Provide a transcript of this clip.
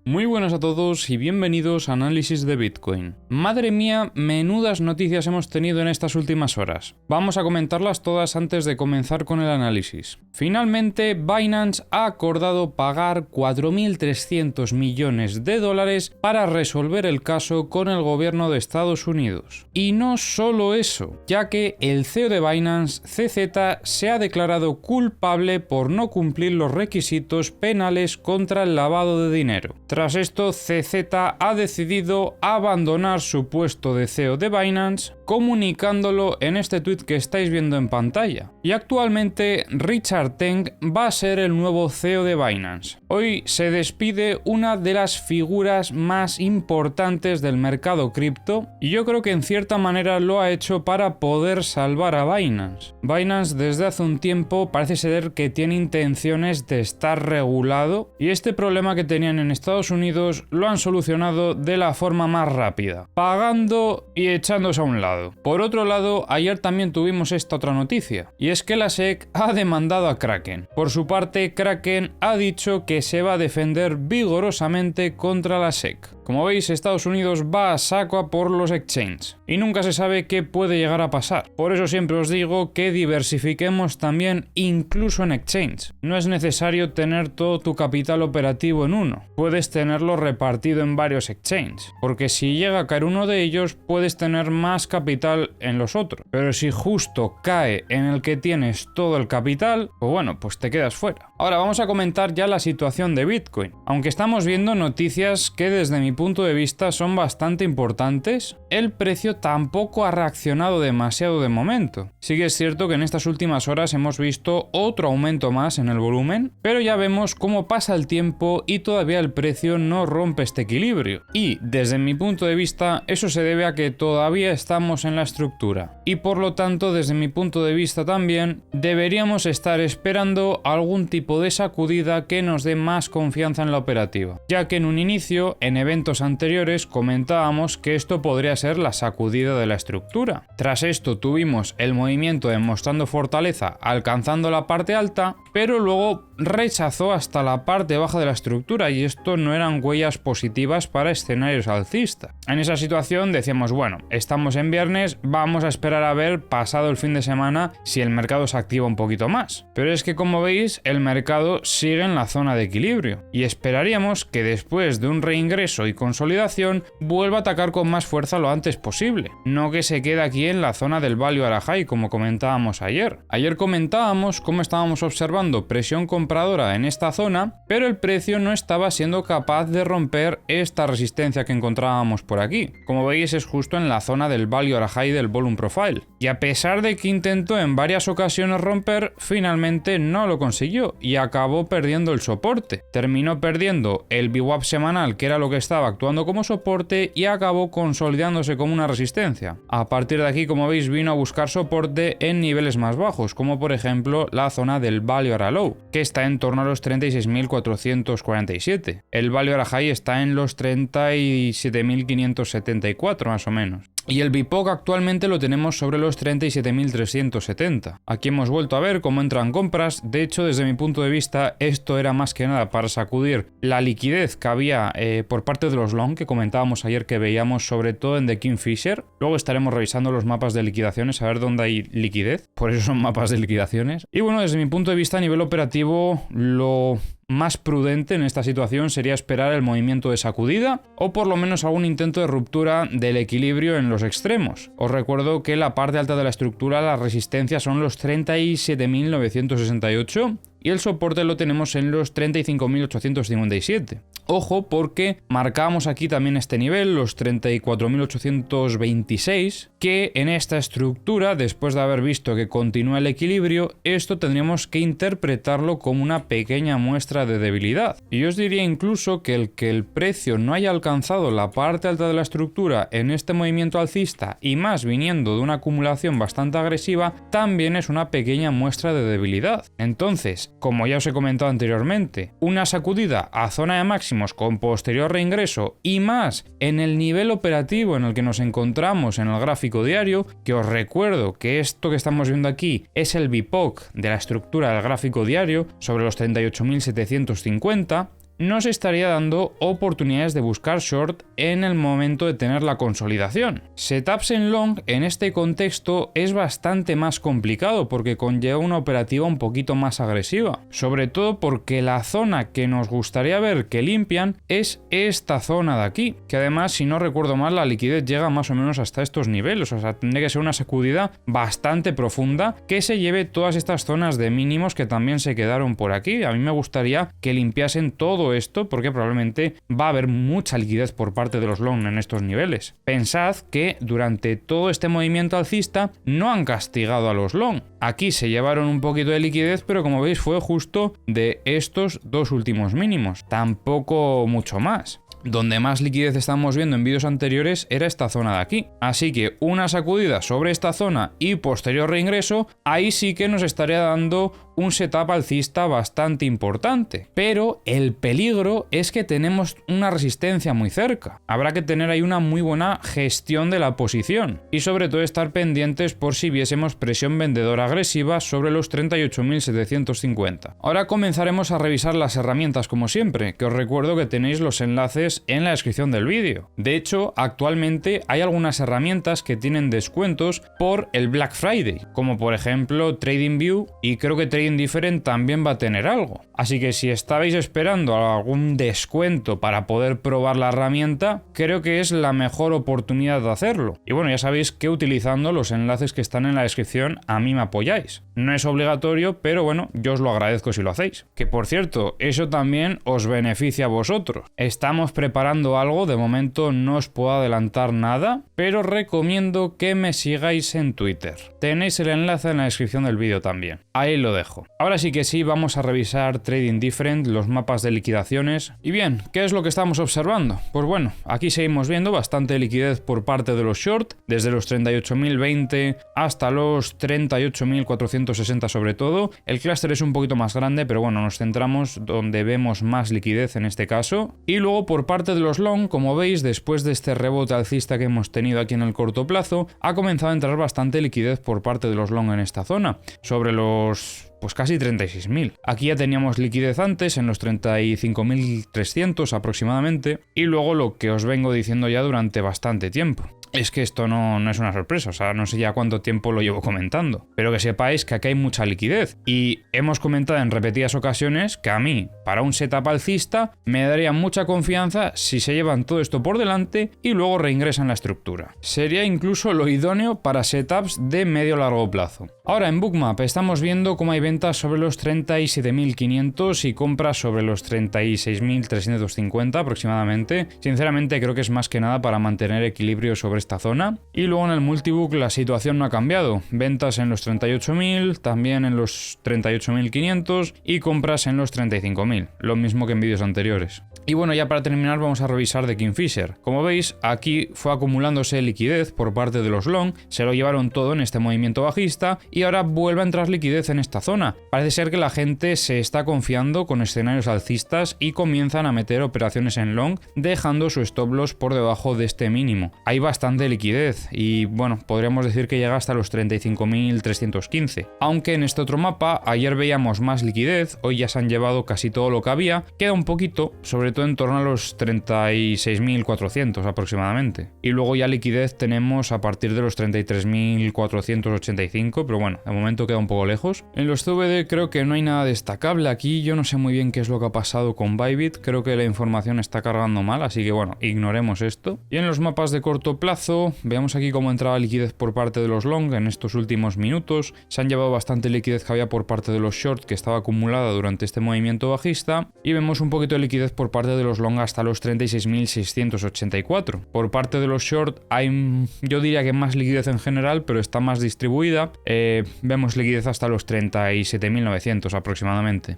Muy buenas a todos y bienvenidos a Análisis de Bitcoin. Madre mía, menudas noticias hemos tenido en estas últimas horas. Vamos a comentarlas todas antes de comenzar con el análisis. Finalmente, Binance ha acordado pagar 4.300 millones de dólares para resolver el caso con el gobierno de Estados Unidos. Y no solo eso, ya que el CEO de Binance, CZ, se ha declarado culpable por no cumplir los requisitos penales contra el lavado de dinero. Tras esto, CZ ha decidido abandonar su puesto de CEO de Binance, comunicándolo en este tweet que estáis viendo en pantalla. Y actualmente Richard Teng va a ser el nuevo CEO de Binance. Hoy se despide una de las figuras más importantes del mercado cripto y yo creo que en cierta manera lo ha hecho para poder salvar a Binance. Binance desde hace un tiempo parece ser que tiene intenciones de estar regulado y este problema que tenían en Estados Unidos lo han solucionado de la forma más rápida, pagando y echándose a un lado. Por otro lado, ayer también tuvimos esta otra noticia, y es que la SEC ha demandado a Kraken. Por su parte, Kraken ha dicho que se va a defender vigorosamente contra la SEC. Como veis, Estados Unidos va a saco a por los exchanges, y nunca se sabe qué puede llegar a pasar. Por eso siempre os digo que diversifiquemos también incluso en exchange. No es necesario tener todo tu capital operativo en uno, puedes tenerlo repartido en varios exchanges, porque si llega a caer uno de ellos, puedes tener más capital en los otros. Pero si justo cae en el que tienes todo el capital, pues bueno, pues te quedas fuera. Ahora vamos a comentar ya la situación de Bitcoin. Aunque estamos viendo noticias que desde mi punto de vista son bastante importantes, el precio tampoco ha reaccionado demasiado de momento. Sí que es cierto que en estas últimas horas hemos visto otro aumento más en el volumen, pero ya vemos cómo pasa el tiempo y todavía el precio no rompe este equilibrio. Y desde mi punto de vista eso se debe a que todavía estamos en la estructura. Y por lo tanto, desde mi punto de vista también, deberíamos estar esperando algún tipo de sacudida que nos dé más confianza en la operativa. Ya que en un inicio, en eventos anteriores, comentábamos que esto podría ser la sacudida de la estructura. Tras esto tuvimos el movimiento demostrando fortaleza alcanzando la parte alta, pero luego rechazó hasta la parte baja de la estructura y esto no eran huellas positivas para escenarios alcistas. En esa situación decíamos, bueno, estamos en viernes, vamos a esperar a ver pasado el fin de semana si el mercado se activa un poquito más. Pero es que como veis, el mercado sigue en la zona de equilibrio y esperaríamos que después de un reingreso y consolidación vuelva a atacar con más fuerza lo antes posible, no que se quede aquí en la zona del value a la high como comentábamos ayer. Ayer comentábamos cómo estábamos observando presión compradora en esta zona, pero el precio no estaba siendo capaz de romper esta resistencia que encontrábamos por aquí. Como veis, es justo en la zona del value a la high del volume profile. Y a pesar de que intentó en varias ocasiones romper, finalmente no lo consiguió y acabó perdiendo el soporte. Terminó perdiendo el VWAP semanal, que era lo que estaba actuando como soporte, y acabó consolidándose como una resistencia. A partir de aquí, como veis, vino a buscar soporte en niveles más bajos, como por ejemplo la zona del value a la low, que está en torno a los 36.447. El value a la high está en los 37.574 más o menos. Y el BIPOC actualmente lo tenemos sobre los 37.370. Aquí hemos vuelto a ver cómo entran compras. De hecho, desde mi punto de vista, esto era más que nada para sacudir la liquidez que había por parte de los long que comentábamos ayer, que veíamos sobre todo en The Kingfisher. Luego estaremos revisando los mapas de liquidaciones a ver dónde hay liquidez. Por eso son mapas de liquidaciones. Y bueno, desde mi punto de vista a nivel operativo, lo más prudente en esta situación sería esperar el movimiento de sacudida o por lo menos algún intento de ruptura del equilibrio en los extremos. Os recuerdo que la parte alta de la estructura, las resistencias son los 37.968 y el soporte lo tenemos en los 35.857. Ojo, porque marcábamos aquí también este nivel, los 34.826, que en esta estructura, después de haber visto que continúa el equilibrio, esto tendríamos que interpretarlo como una pequeña muestra de debilidad. Y yo os diría incluso que el precio no haya alcanzado la parte alta de la estructura en este movimiento alcista, y más viniendo de una acumulación bastante agresiva, también es una pequeña muestra de debilidad. Entonces, como ya os he comentado anteriormente, una sacudida a zona de máximos con posterior reingreso y más en el nivel operativo en el que nos encontramos en el gráfico diario, que os recuerdo que esto que estamos viendo aquí es el BIPOC de la estructura del gráfico diario sobre los 38.750, nos estaría dando oportunidades de buscar short en el momento de tener la consolidación. Setups en long en este contexto es bastante más complicado porque conlleva una operativa un poquito más agresiva, sobre todo porque la zona que nos gustaría ver que limpian es esta zona de aquí, que además, si no recuerdo mal, la liquidez llega más o menos hasta estos niveles, o sea, tendría que ser una sacudida bastante profunda que se lleve todas estas zonas de mínimos que también se quedaron por aquí. A mí me gustaría que limpiasen todo esto porque probablemente va a haber mucha liquidez por parte de los long en estos niveles. Pensad que durante todo este movimiento alcista no han castigado a los long. Aquí se llevaron un poquito de liquidez, pero como veis fue justo de estos dos últimos mínimos, tampoco mucho más. Donde más liquidez estamos viendo en vídeos anteriores era esta zona de aquí. Así que una sacudida sobre esta zona y posterior reingreso, ahí sí que nos estaría dando un setup alcista bastante importante. Pero el peligro es que tenemos una resistencia muy cerca. Habrá que tener ahí una muy buena gestión de la posición y sobre todo estar pendientes por si viésemos presión vendedora agresiva sobre los 38.750. Ahora comenzaremos a revisar las herramientas como siempre, que os recuerdo que tenéis los enlaces en la descripción del vídeo. De hecho, actualmente hay algunas herramientas que tienen descuentos por el Black Friday, como por ejemplo TradingView, y creo que Trading también va a tener algo. Así que si estabais esperando algún descuento para poder probar la herramienta, creo que es la mejor oportunidad de hacerlo. Y bueno, ya sabéis que utilizando los enlaces que están en la descripción a mí me apoyáis. No es obligatorio, pero bueno, yo os lo agradezco si lo hacéis. Que por cierto, eso también os beneficia a vosotros. Estamos preparando algo, de momento no os puedo adelantar nada, pero recomiendo que me sigáis en Twitter. Tenéis el enlace en la descripción del vídeo también. Ahí lo dejo. Ahora sí que sí, vamos a revisar Trading Different, los mapas de liquidaciones. Y bien, ¿qué es lo que estamos observando? Pues bueno, aquí seguimos viendo bastante liquidez por parte de los short, desde los 38.020 hasta los 38.460 sobre todo. El clúster es un poquito más grande, pero bueno, nos centramos donde vemos más liquidez en este caso. Y luego por parte de los long, como veis, después de este rebote alcista que hemos tenido aquí en el corto plazo, ha comenzado a entrar bastante liquidez por parte de los long en esta zona, sobre los casi 36.000. Aquí ya teníamos liquidez antes en los 35.300 aproximadamente y luego lo que os vengo diciendo ya durante bastante tiempo. Es que esto no es una sorpresa, o sea, no sé ya cuánto tiempo lo llevo comentando, pero que sepáis que aquí hay mucha liquidez y hemos comentado en repetidas ocasiones que a mí, para un setup alcista, me daría mucha confianza si se llevan todo esto por delante y luego reingresan la estructura. Sería incluso lo idóneo para setups de medio largo plazo. Ahora en Bookmap estamos viendo cómo hay ventas sobre los 37.500 y compras sobre los 36.350 aproximadamente. Sinceramente creo que es más que nada para mantener equilibrio sobre esta zona. Y luego en el multibook la situación no ha cambiado. Ventas en los 38.000, también en los 38.500 y compras en los 35.000. Lo mismo que en vídeos anteriores. Y bueno, ya para terminar vamos a revisar de Kingfisher. Como veis, aquí fue acumulándose liquidez por parte de los long, se lo llevaron todo en este movimiento bajista y ahora vuelve a entrar liquidez en esta zona. Parece ser que la gente se está confiando con escenarios alcistas y comienzan a meter operaciones en long, dejando su stop loss por debajo de este mínimo. Hay bastante liquidez y bueno, podríamos decir que llega hasta los 35.315. Aunque en este otro mapa, ayer veíamos más liquidez, hoy ya se han llevado casi todo lo que había, queda un poquito, sobre todo en torno a los 36.400 aproximadamente. Y luego ya liquidez tenemos a partir de los 33.485, pero bueno, de momento queda un poco lejos. En los CVD creo que no hay nada destacable aquí, yo no sé muy bien qué es lo que ha pasado con Bybit, creo que la información está cargando mal, así que bueno, ignoremos esto. Y en los mapas de corto plazo, veamos aquí cómo entraba liquidez por parte de los long en estos últimos minutos, se han llevado bastante liquidez que había por parte de los short que estaba acumulada durante este movimiento bajista y vemos un poquito de liquidez por parte de los long hasta los 36.684. Por parte de los short hay, yo diría que más liquidez en general, pero está más distribuida. Vemos liquidez hasta los 37.900 aproximadamente.